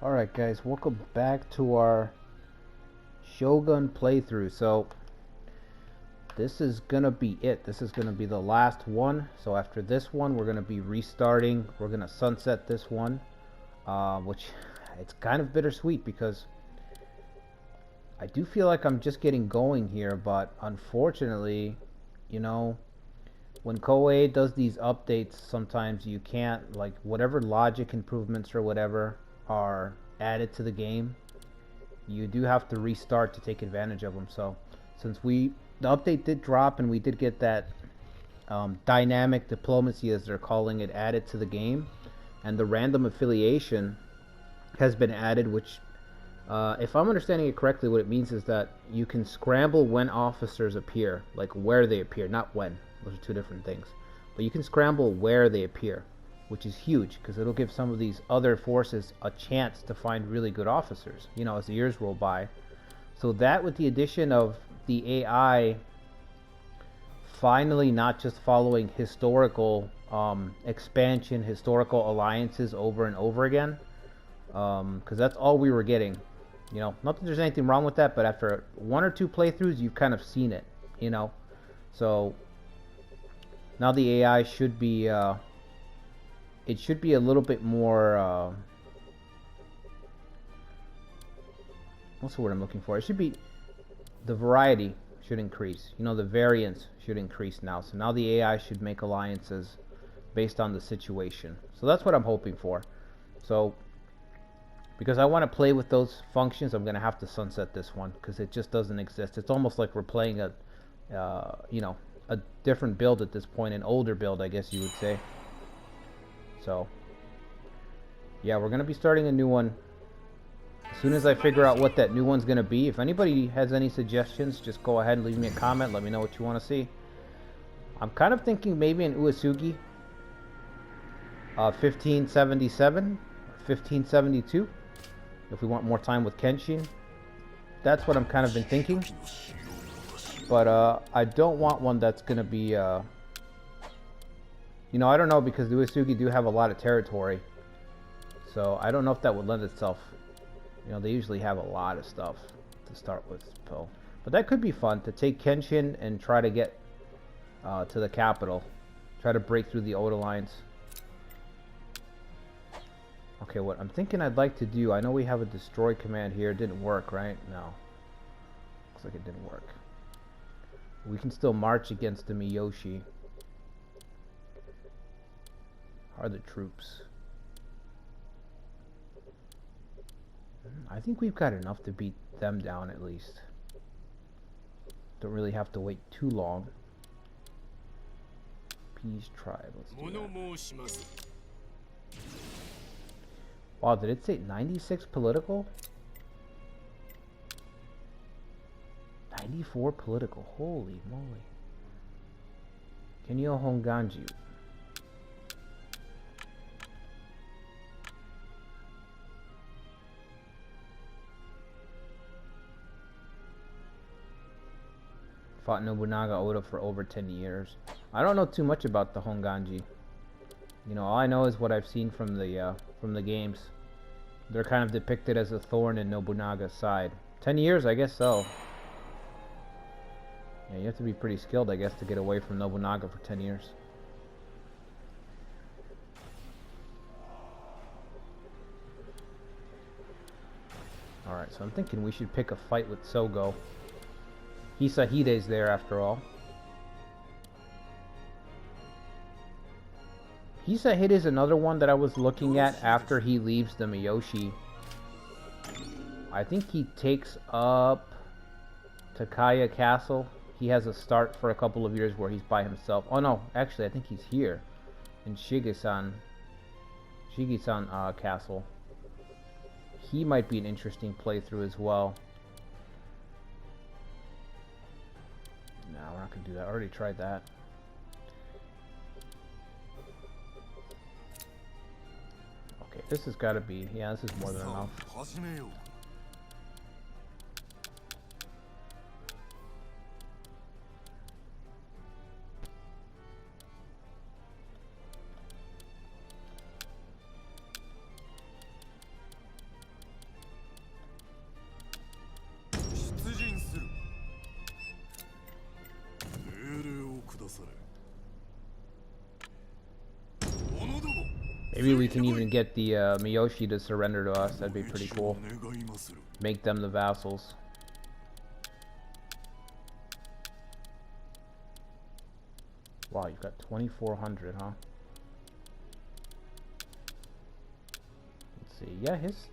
Alright guys, welcome back to our Shogun playthrough. So this is gonna be it. This is gonna be the last one. So after this one we're gonna be restarting. We're gonna sunset this one, which it's kind of bittersweet because I do feel like I'm just getting going here, but unfortunately, you know, when Koei does these updates, sometimes you can't, like, whatever logic improvements or whatever are added to the game, you do have to restart to take advantage of them. So since the update did drop and we did get that dynamic diplomacy, as they're calling it, added to the game, and the random affiliation has been added, which if I'm understanding it correctly, what it means is that you can scramble when officers appear, like where they appear, not when. Those are two different things. But you can scramble where they appear, which is huge because it'll give some of these other forces a chance to find really good officers, you know, as the years roll by. So that, with the addition of the AI finally not just following historical expansion, historical alliances over and over again, because that's all we were getting. You know, not that there's anything wrong with that, but after one or two playthroughs, you've kind of seen it, you know. So now the AI should be, it should be a little bit more, what's the word I'm looking for? It should be, the variety should increase. You know, the variance should increase now. So now the AI should make alliances based on the situation. So that's what I'm hoping for. So because I want to play with those functions, I'm going to have to sunset this one because it just doesn't exist. It's almost like we're playing a, you know, a different build at this point, an older build, I guess you would say. So, yeah, we're going to be starting a new one as soon as I figure out what that new one's going to be. If anybody has any suggestions, just go ahead and leave me a comment. Let me know what you want to see. I'm kind of thinking maybe an Uesugi 1577, 1572. If we want more time with Kenshin, that's what I'm kind of been thinking. But I don't want one that's gonna be, you know, I don't know, because the Uesugi do have a lot of territory, so I don't know if that would lend itself. You know, they usually have a lot of stuff to start with, so. But that could be fun to take Kenshin and try to get to the capital, try to break through the Oda lines. Okay, what I'm thinking I'd like to do, I know we have a destroy command here. It didn't work, right? No. Looks like it didn't work. We can still march against the Miyoshi. Are the troops? I think we've got enough to beat them down at least. Don't really have to wait too long. Peace tribe. Let's do that. Wow, did it say 96 political? 94 political. Holy moly. Kenyo Honganju. Fought Nobunaga Oda for over 10 years. I don't know too much about the Honganji. You know, all I know is what I've seen from the games. They're kind of depicted as a thorn in Nobunaga's side. 10 years, I guess so. Yeah, you have to be pretty skilled, I guess, to get away from Nobunaga for 10 years. Alright, so I'm thinking we should pick a fight with Sogo. Hisahide's there, after all. Hisahide is another one that I was looking at after he leaves the Miyoshi. I think he takes up Takaya Castle. He has a start for a couple of years where he's by himself. Oh no, actually I think he's here in Shigesan Castle. He might be an interesting playthrough as well. No, we're not gonna do that. I already tried that. Okay, this has got to be, yeah, this is more than enough. Maybe we can even get the Miyoshi to surrender to us. That'd be pretty cool. Make them the vassals. Wow, you've got 2,400, huh? Let's see. Yeah, his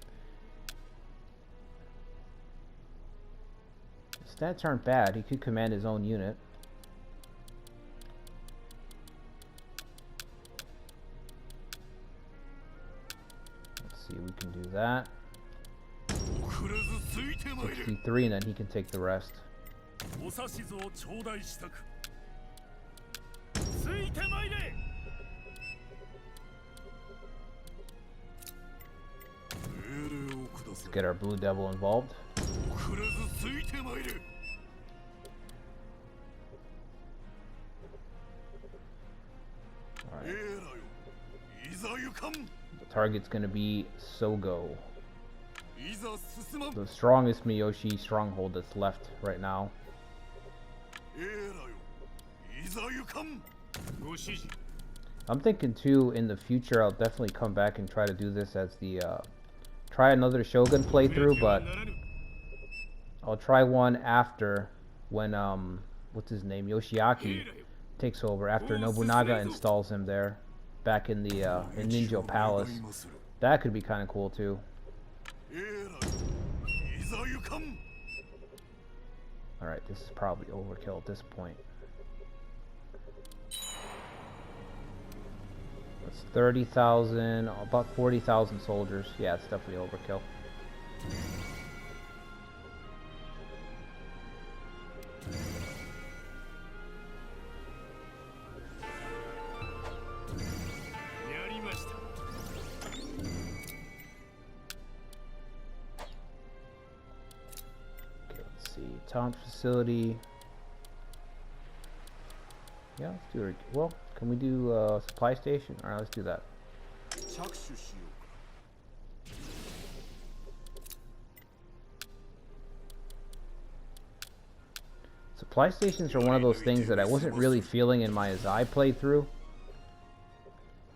stats aren't bad. He could command his own unit. Let's see, we can do that. 63, and then he can take the rest. Let's get our Blue Devil involved. Alright. The target's gonna be Sogo. The strongest Miyoshi stronghold that's left right now. I'm thinking too, in the future I'll definitely come back and try to do this as the try another Shogun playthrough, but I'll try one after when what's his name, Yoshiaki takes over, after Nobunaga installs him there back in the in Ninjo Palace. That could be kind of cool too. Alright, this is probably overkill at this point. That's 30,000, about 40,000 soldiers. Yeah, it's definitely overkill. Taunt facility. Yeah, let's do it. Well, can we do supply station? Alright, let's do that. Supply stations are one of those things that I wasn't really feeling in my Azai playthrough.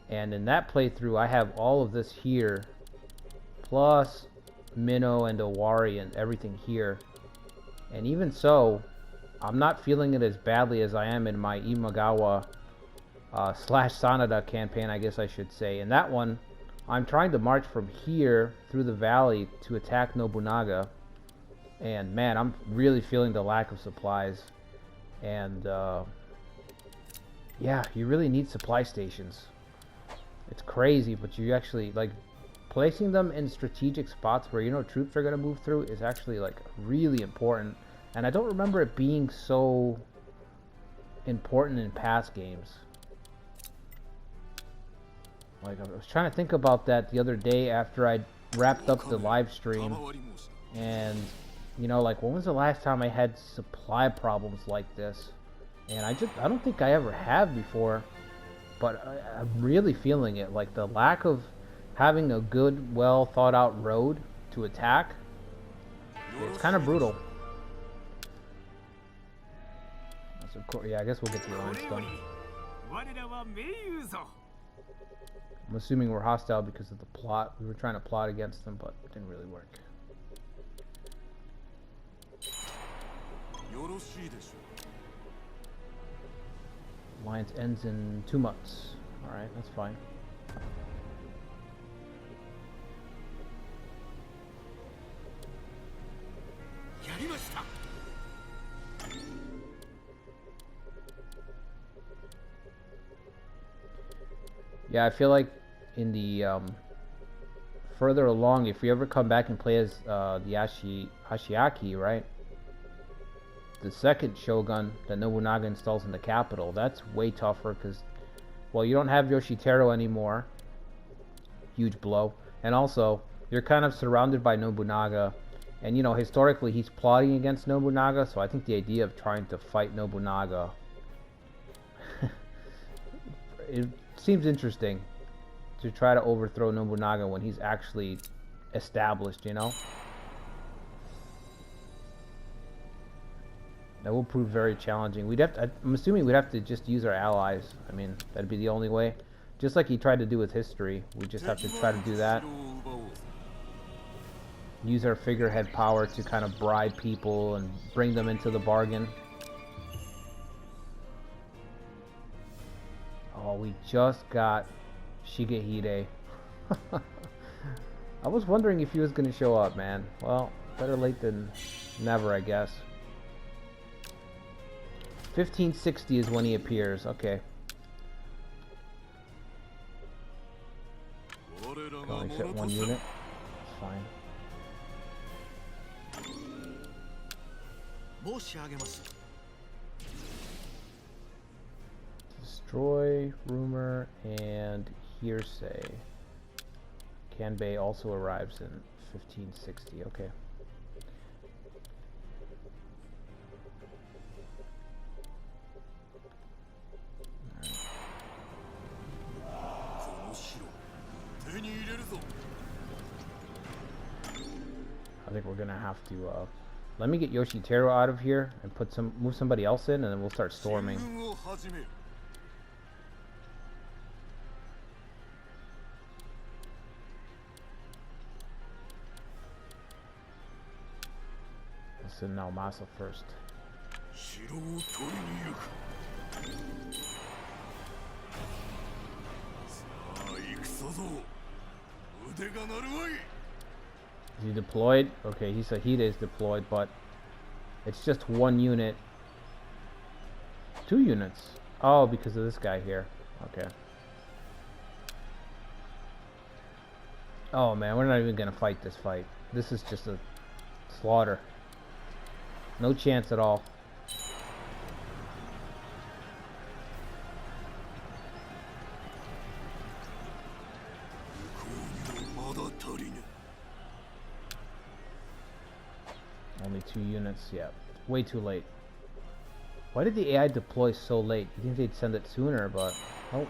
And in that playthrough, I have all of this here, plus Minnow and Owari and everything here. And even so, I'm not feeling it as badly as I am in my Imagawa slash Sanada campaign, I guess I should say. In that one, I'm trying to march from here through the valley to attack Nobunaga. And man, I'm really feeling the lack of supplies. And yeah, you really need supply stations. It's crazy, but you actually, like, placing them in strategic spots where you know troops are going to move through is actually like really important. And I don't remember it being so important in past games. Like, I was trying to think about that the other day after I wrapped up the live stream. And, you know, like, when was the last time I had supply problems like this? And I don't think I ever have before. But I'm really feeling it. Like, the lack of having a good, well thought out road to attack, it's kind of brutal. So, yeah, I guess we'll get to the limestone. I'm assuming we're hostile because of the plot. We were trying to plot against them, but it didn't really work. Alliance ends in 2 months. Alright, that's fine. Yeah, I feel like in the further along, if we ever come back and play as the Ashiaki, right? The second Shogun that Nobunaga installs in the capital, that's way tougher because, well, you don't have Yoshiteru anymore. Huge blow. And also, you're kind of surrounded by Nobunaga. And, you know, historically, he's plotting against Nobunaga, so I think the idea of trying to fight Nobunaga it seems interesting to try to overthrow Nobunaga when he's actually established, you know? That will prove very challenging. I'm assuming we'd have to just use our allies. I mean, that'd be the only way. Just like he tried to do with history. We just have to try to do that. Use our figurehead power to kind of bribe people and bring them into the bargain. Oh, we just got Shigehide. I was wondering if he was going to show up, man. Well, better late than never, I guess. 1560 is when he appears. Okay. Can only fit one unit. It's fine. Destroy, rumor, and hearsay. Kanbei also arrives in 1560. Okay. I think we're gonna have to let me get Yoshiteru out of here and move somebody else in, and then we'll start storming. Let's send Naomasa first. Is he deployed? Okay, Hisahide is deployed, but it's just one unit. 2 units. Oh, because of this guy here. Okay. Oh man, we're not even gonna fight this fight. This is just a slaughter. No chance at all. Only 2 units, yeah. Way too late. Why did the AI deploy so late? You think they'd send it sooner, but... Oh.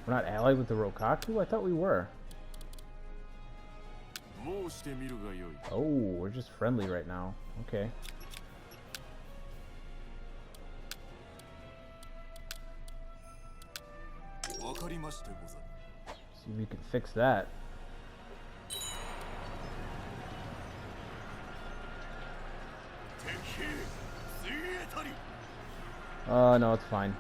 We're not allied with the Rokaku? I thought we were. Oh, we're just friendly right now. Okay. See if we can fix that. No, it's fine.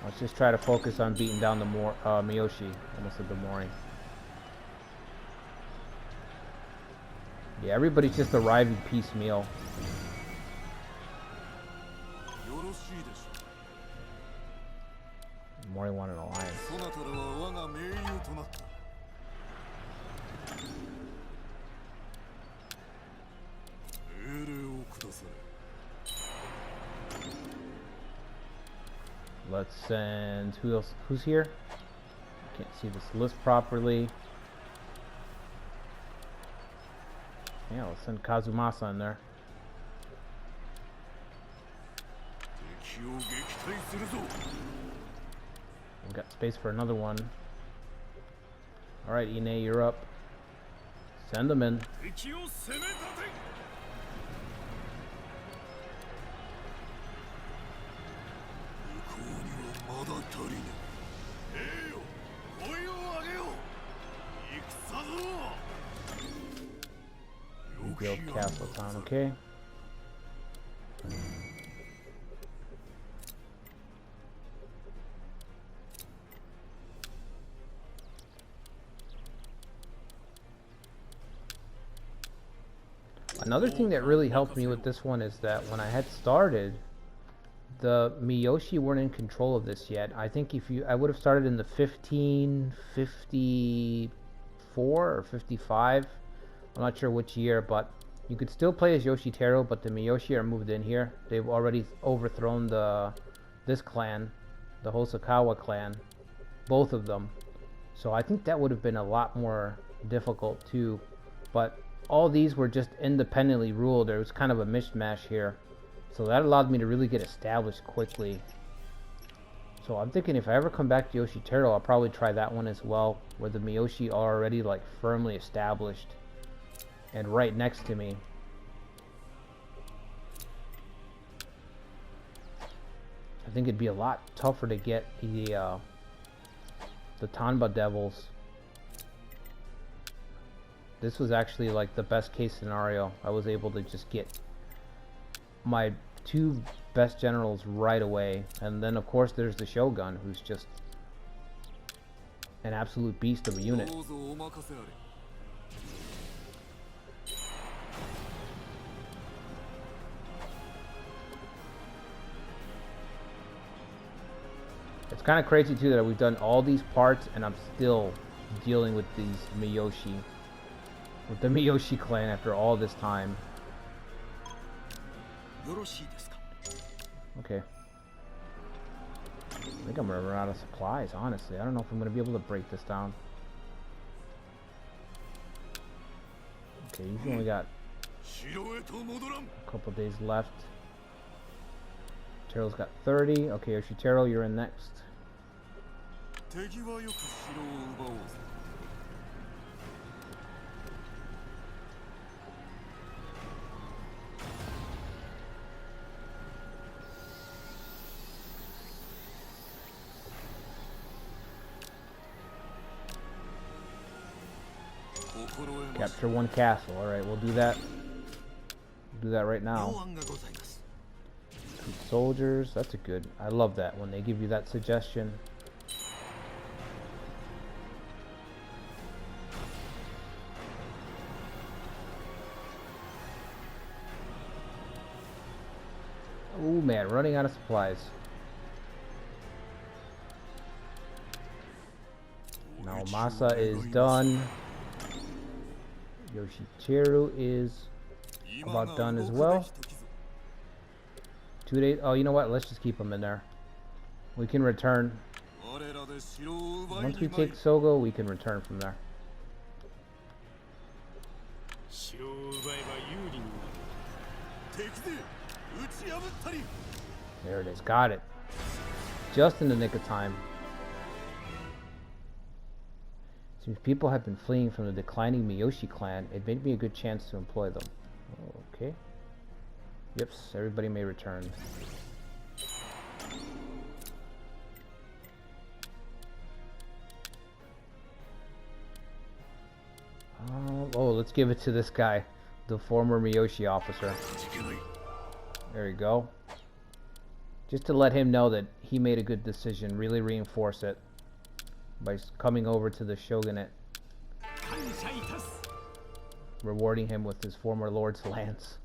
Let's just try to focus on beating down the Miyoshi. Almost said the Mori. Yeah, everybody's just arriving piecemeal. Mori want an alliance. Let's send... Who else? Who's here? Can't see this list properly. Yeah, let's send Kazumasa in there. We've got space for another one. Alright, Ine, you're up. Send them in. Rebuild Castle Town, okay? Another thing that really helped me with this one is that when I had started, the Miyoshi weren't in control of this yet. I think I would have started in the 1554 or 55. I'm not sure which year, but you could still play as Yoshiteru, but the Miyoshi are moved in here. They've already overthrown this clan, the Hosokawa clan, both of them. So I think that would have been a lot more difficult too. But all these were just independently ruled. There was kind of a mishmash here. So that allowed me to really get established quickly. So I'm thinking if I ever come back to Yoshitaro, I'll probably try that one as well, where the Miyoshi are already like firmly established and right next to me. I think it'd be a lot tougher to get the Tanba Devils. This was actually like the best case scenario. I was able to just get my two best generals right away, and then of course there's the Shogun, who's just an absolute beast of a unit. It's kind of crazy too that we've done all these parts and I'm still dealing with these Miyoshi, with the Miyoshi clan after all this time. Okay. I think I'm gonna run out of supplies, honestly. I don't know if I'm gonna be able to break this down. Okay, you've only got a couple days left. Tero's got 30. Okay, Yoshitaro, you're in next. Capture one castle. Alright, we'll do that. We'll do that right now. Soldiers, that's a good. I love that when they give you that suggestion. Oh man, running out of supplies. Now Masa is done. Yoshiteru is about done as well. 2 days. Oh, you know what? Let's just keep them in there. We can return. Once we take Sogo, we can return from there. There it is. Got it. Just in the nick of time. Since people have been fleeing from the declining Miyoshi clan, it may be a good chance to employ them. Okay. Yep, everybody may return. Oh, let's give it to this guy, the former Miyoshi officer. There you go. Just to let him know that he made a good decision, really reinforce it by coming over to the shogunate, rewarding him with his former lord's lance.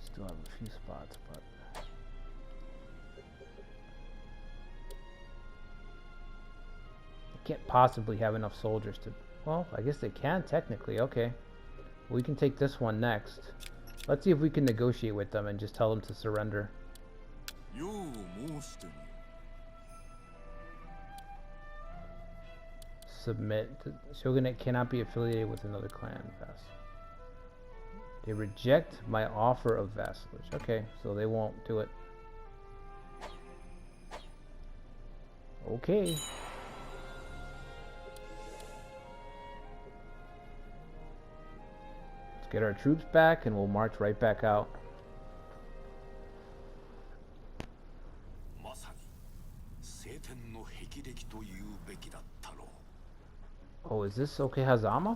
Still have a few spots, but they can't possibly have enough soldiers to. Well, I guess they can technically. Okay, we can take this one next. Let's see if we can negotiate with them and just tell them to surrender. Submit. The shogunate cannot be affiliated with another clan. They reject my offer of vassalage. Okay, so they won't do it. Okay. Let's get our troops back and we'll march right back out. Oh, is this Okehazama?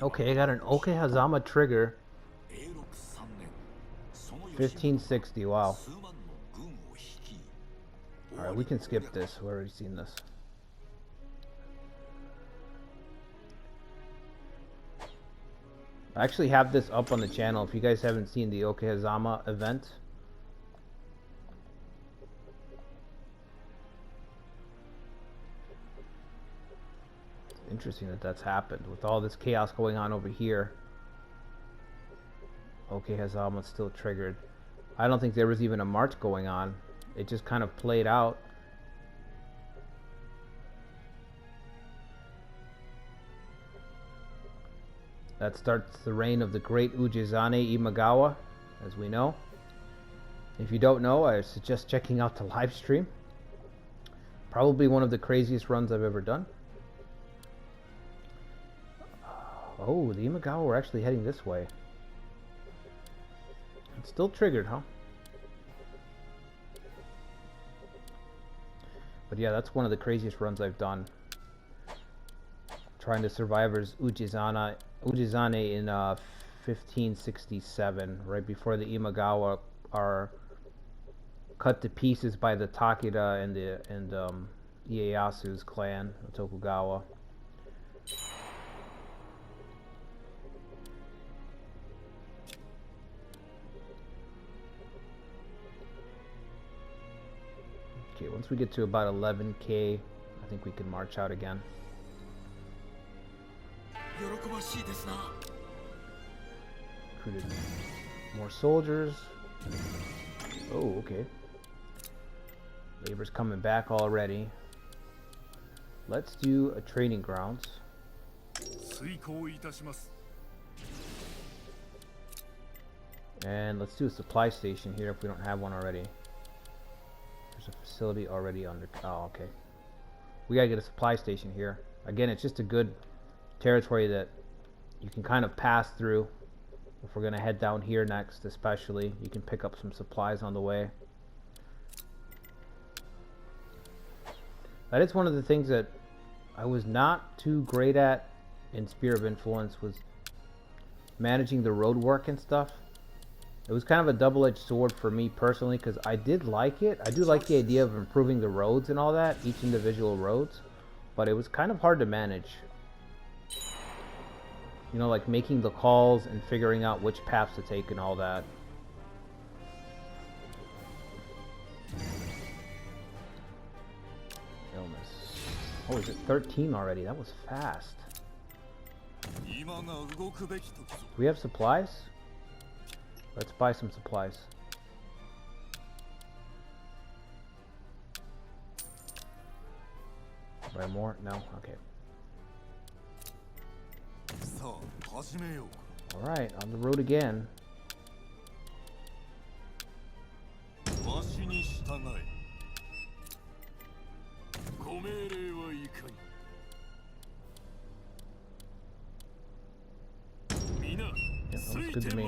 Okay, I got an Okehazama trigger. 1560, wow. Alright, we can skip this. We've already seen this. I actually have this up on the channel if you guys haven't seen the Okehazama event. Interesting that that's happened with all this chaos going on over here. Okay, Hazama's still triggered. I don't think there was even a march going on. It just kind of played out. That starts the reign of the great Ujizane Imagawa, as we know. If you don't know, I suggest checking out the live stream. Probably one of the craziest runs I've ever done. Oh, the Imagawa were actually heading this way. It's still triggered, huh? But yeah, that's one of the craziest runs I've done. Trying to survive as Ujizane in 1567, right before the Imagawa are cut to pieces by the Takeda and Ieyasu's clan, the Tokugawa. Okay, once we get to about 11k, I think we can march out again. Recruited more soldiers. Oh, okay. Labor's coming back already. Let's do a training grounds. And let's do a supply station here if we don't have one already. There's a facility already under... Oh, okay. We gotta get a supply station here. Again, it's just a good territory that you can kind of pass through. If we're gonna head down here next, especially, you can pick up some supplies on the way. That is one of the things that I was not too great at in Sphere of Influence, was managing the road work and stuff. It was kind of a double-edged sword for me personally, because I did like it. I do like the idea of improving the roads and all that, each individual roads, but it was kind of hard to manage. You know, like making the calls and figuring out which paths to take and all that. Illness. Oh, is it 13 already? That was fast. Do we have supplies? Let's buy some supplies. Buy more? No? Okay. Alright, on the road again. Yeah, that looks good to me.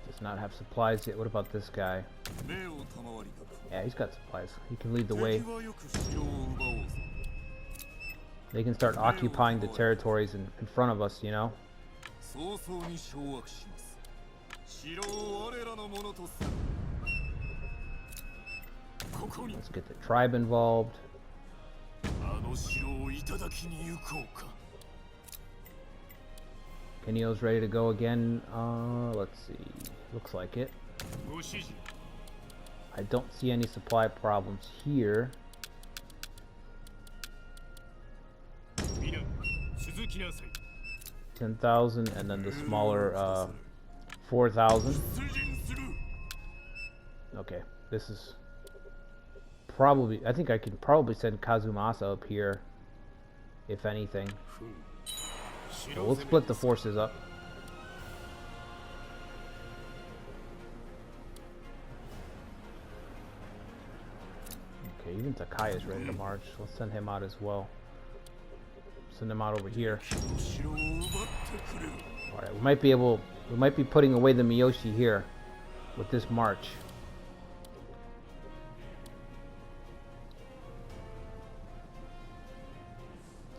Does not have supplies yet. What about this guy? Yeah, he's got supplies. He can lead the way. They can start occupying the territories in front of us, you know? Let's get the tribe involved. Kenyo's ready to go again. Let's see. Looks like it. I don't see any supply problems here. 10,000 and then the smaller 4,000. Okay, this is probably, I think I can probably send Kazumasa up here, if anything. So we'll split the forces up. Okay, even Takai is ready to march. Let's send him out as well. Send him out over here. Alright, we might be putting away the Miyoshi here with this march.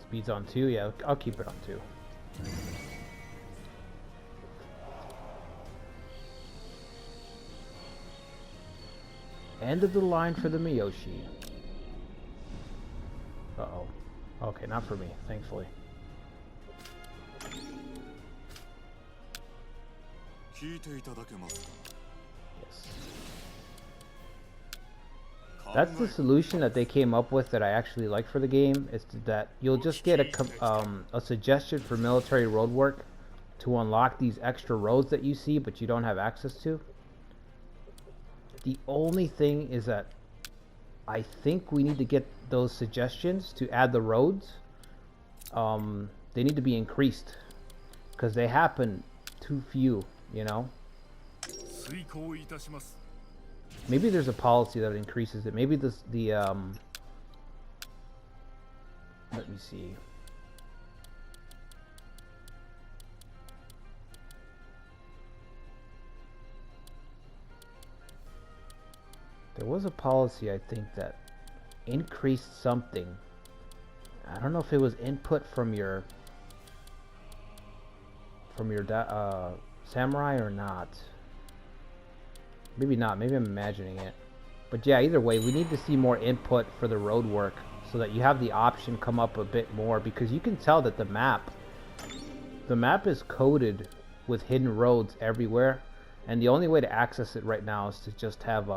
Speed's on 2, yeah, I'll keep it on 2. End of the line for the Miyoshi. Uh-oh. Okay, not for me, thankfully. Yes. That's the solution that they came up with that I actually like for the game, is that you'll just get a suggestion for military road work to unlock these extra roads that you see but you don't have access to. The only thing is that I think we need to get those suggestions to add the roads. They need to be increased because they happen too few, you know. Maybe there's a policy that increases it. Maybe let me see. There was a policy, I think, that increased something. I don't know if it was input from your samurai or not. Maybe not. Maybe I'm imagining it. But yeah, either way, we need to see more input for the road work so that you have the option come up a bit more, because you can tell that the map is coded with hidden roads everywhere, and the only way to access it right now is to just have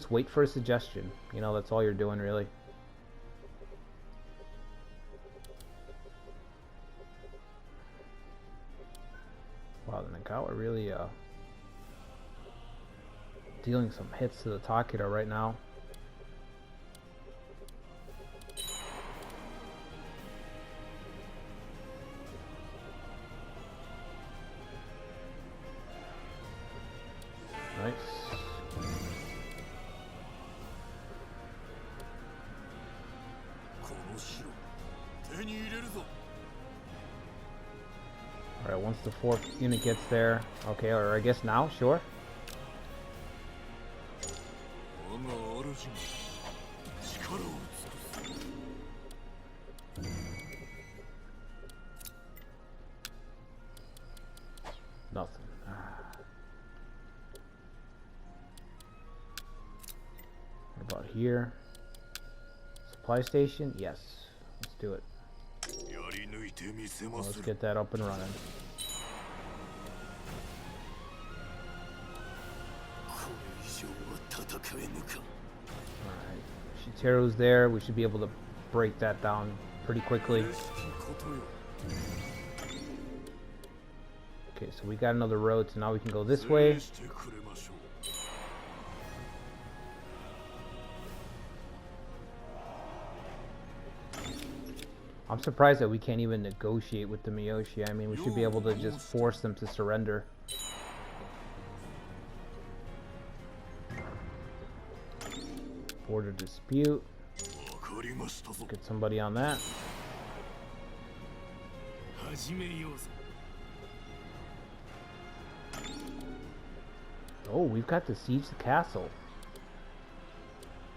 wait for a suggestion. You know, that's all you're doing really. Wow, the Nagawa really dealing some hits to the Takeda right now. Nice. Alright, once the fourth unit gets there, okay, or I guess now, sure. Nothing. What about here? Supply station? Yes. Let's do it. Well, let's get that up and running. Alright. Shiteru's there. We should be able to break that down pretty quickly. Okay, so we got another road, so now we can go this way. I'm surprised that we can't even negotiate with the Miyoshi. I mean, we should be able to just force them to surrender. Border dispute. Get somebody on that. Oh, we've got to siege the castle.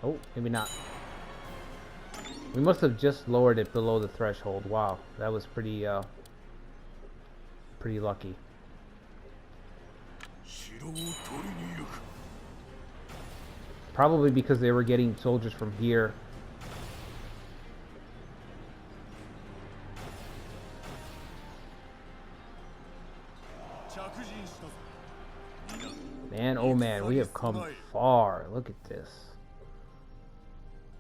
Oh, maybe not. We must have just lowered it below the threshold. Wow, that was pretty lucky. Probably because they were getting soldiers from here. Man, oh man, we have come far. Look at this.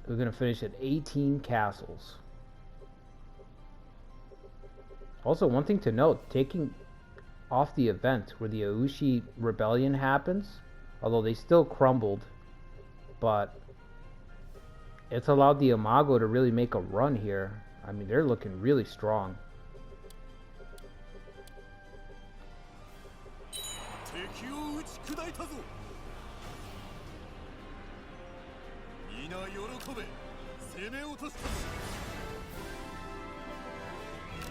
We're going to finish at 18 castles. Also, one thing to note, taking off the event where the Aushi rebellion happens, although they still crumbled, but it's allowed the Imago to really make a run here. I mean, they're looking really strong.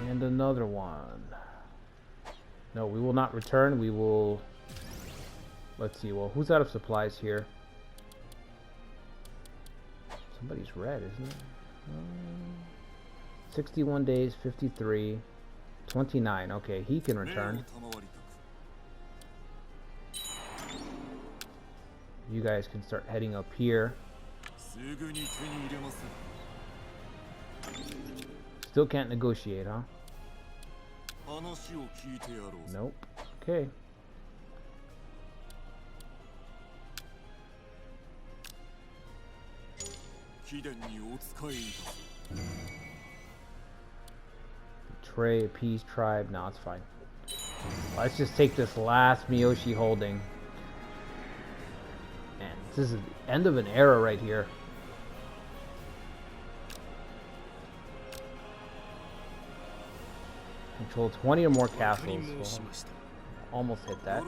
And another one. No, we will not return. We will... Let's see. Well, who's out of supplies here? Somebody's red, isn't it? 61 days, 53, 29. Okay, he can return. You guys can start heading up here. Still can't negotiate, huh? Nope. Okay. Betray, appease tribe. No, it's fine. Let's just take this last Miyoshi holding. And this is the end of an era right here. Control 20 or more castles. So almost hit that.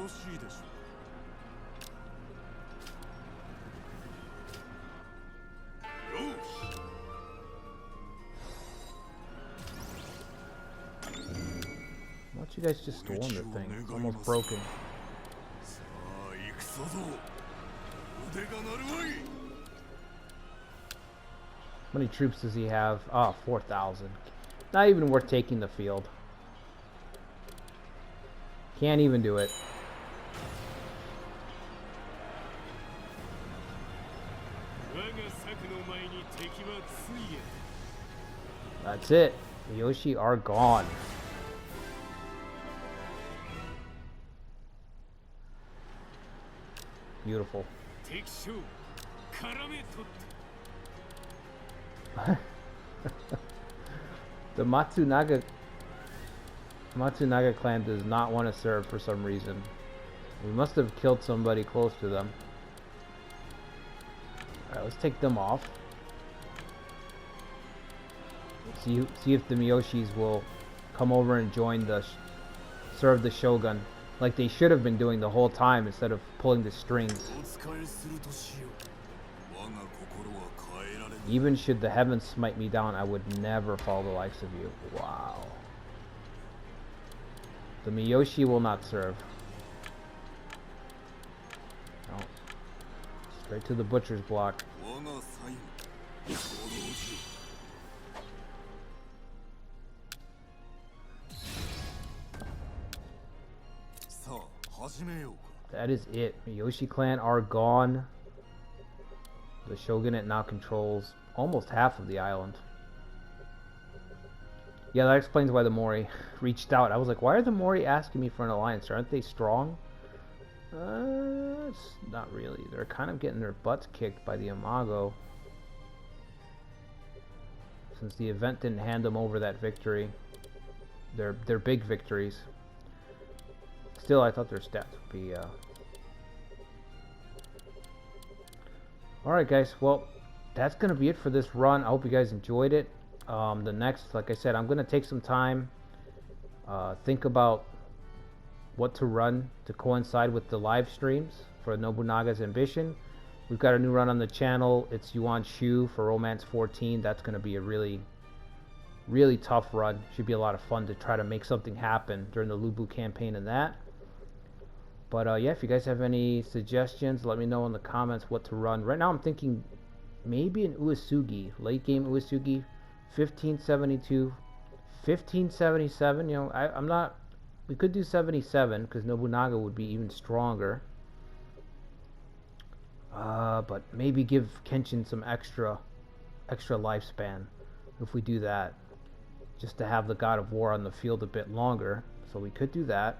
Why don't you guys just storm the thing? It's almost broken. How many troops does he have? Ah, 4,000. Not even worth taking the field. Can't even do it. That's it. Miyoshi are gone. Beautiful. The Matsunaga clan does not want to serve for some reason. We must have killed somebody close to them. Alright, let's take them off. See if the Miyoshis will come over and join the serve the shogun, like they should have been doing the whole time instead of pulling the strings. Even should the heavens smite me down, I would never follow the likes of you. Wow. The Miyoshi will not serve. No. Straight to the butcher's block. That is it. Miyoshi clan are gone. The shogunate now controls almost half of the island. Yeah, that explains why the Mori reached out. I was like, why are the Mori asking me for an alliance? Aren't they strong? It's not really. They're kind of getting their butts kicked by the Imago. Since the event didn't hand them over that victory. Their big victories. Still, I thought their stats would be... Alright guys, well, that's going to be it for this run. I hope you guys enjoyed it. The next, like I said, I'm going to take some time, think about what to run to coincide with the live streams for Nobunaga's Ambition. We've got a new run on the channel. It's Yuan Shu for Romance 14. That's going to be a really tough run. Should be a lot of fun to try to make something happen during the Lubu campaign and that. But yeah, if you guys have any suggestions, let me know in the comments what to run. Right now I'm thinking maybe an Uesugi, late game Uesugi, 1572, 1577. You know, I'm not... We could do 77 because Nobunaga would be even stronger. But maybe give Kenshin some extra lifespan if we do that, just to have the God of War on the field a bit longer. So we could do that.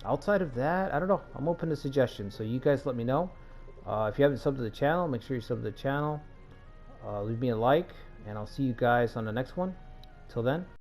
Outside of that, I don't know. I'm open to suggestions, so you guys let me know. If you haven't subbed to the channel, make sure you sub to the channel. Leave me a like, and I'll see you guys on the next one. Till then.